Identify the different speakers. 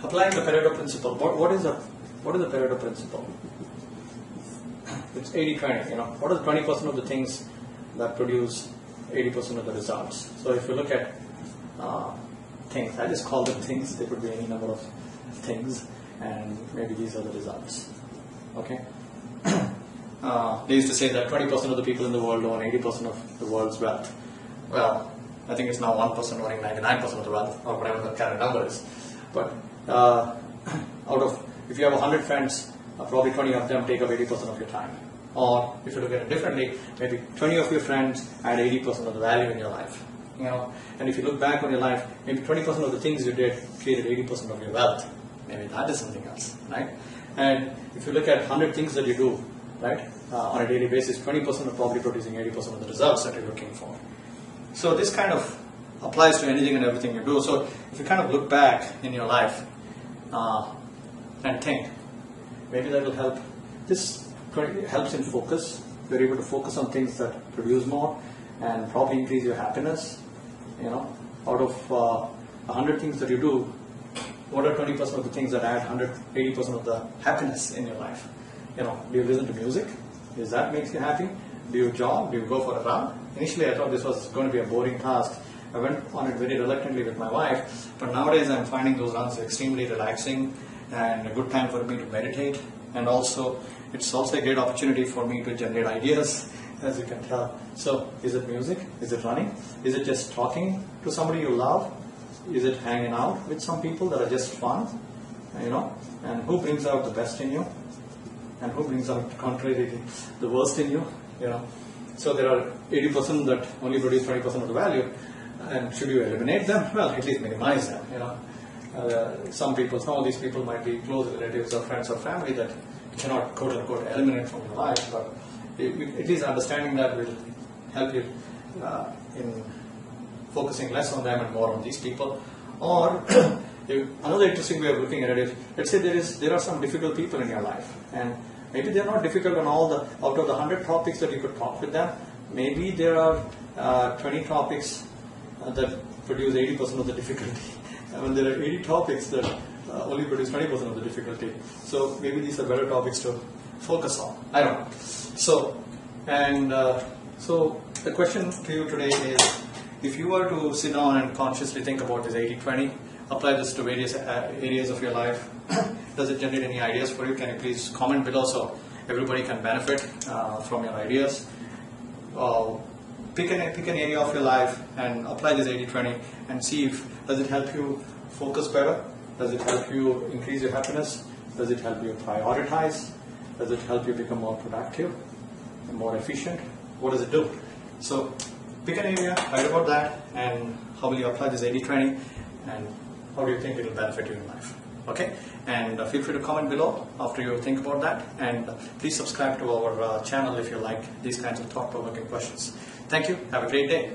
Speaker 1: Applying the Pareto principle. What is the Pareto principle? It's 80-20. What are the 20% of the things that produce 80% of the results? So if you look at things, I just call them things. They could be any number of things, and maybe these are the results. Okay. They used to say that 20% of the people in the world own 80% of the world's wealth. Well, I think it's now 1% owning 99% of the wealth, or whatever the current number is. But if you have 100 friends, probably 20 of them take up 80% of your time. Or if you look at it differently, maybe 20 of your friends add 80% of the value in your life. And if you look back on your life, maybe 20% of the things you did created 80% of your wealth. Maybe that is something else, right? And if you look at 100 things that you do, right, on a daily basis, 20% are probably producing 80% of the results that you're looking for. So this kind of applies to anything and everything you do. So if you kind of look back in your life and think, maybe that will help. This helps in focus. You're able to focus on things that produce more and probably increase your happiness. Out of 100 things that you do, what are 20% of the things that add 80% of the happiness in your life? Do you listen to music? Does that make you happy? Do you jog? Do you go for a run? Initially, I thought this was going to be a boring task. I went on it very reluctantly with my wife, but nowadays I'm finding those runs extremely relaxing and a good time for me to meditate. And also, it's also a great opportunity for me to generate ideas, as you can tell. So, is it music? Is it running? Is it just talking to somebody you love? Is it hanging out with some people that are just fun? And who brings out the best in you? And who brings out, contrary, the worst in you? So there are 80% that only produce 20% of the value. And should you eliminate them? Well, at least minimize them. Some of these people might be close relatives or friends or family that you cannot quote unquote eliminate from your life. But at least understanding that will help you in focusing less on them and more on these people. Or another interesting way of looking at it is, let's say there are some difficult people in your life, and maybe they're not difficult on out of the 100 topics that you could talk with them. Maybe there are 20 topics that produce 80% of the difficulty. And there are 80 topics that only produce 20% of the difficulty. So maybe these are better topics to focus on. I don't know. So the question to you today is, if you were to sit down and consciously think about this 80-20, apply this to various areas of your life, does it generate any ideas for you? Can you please comment below so everybody can benefit from your ideas? Pick an area of your life and apply this 80-20 and see does it help you focus better? Does it help you increase your happiness? Does it help you prioritize? Does it help you become more productive and more efficient? What does it do? So pick an area, write about that, and how will you apply this 80-20, and how do you think it will benefit you in life? Okay, and feel free to comment below after you think about that, and please subscribe to our channel if you like these kinds of thought-provoking questions. Thank you. Have a great day.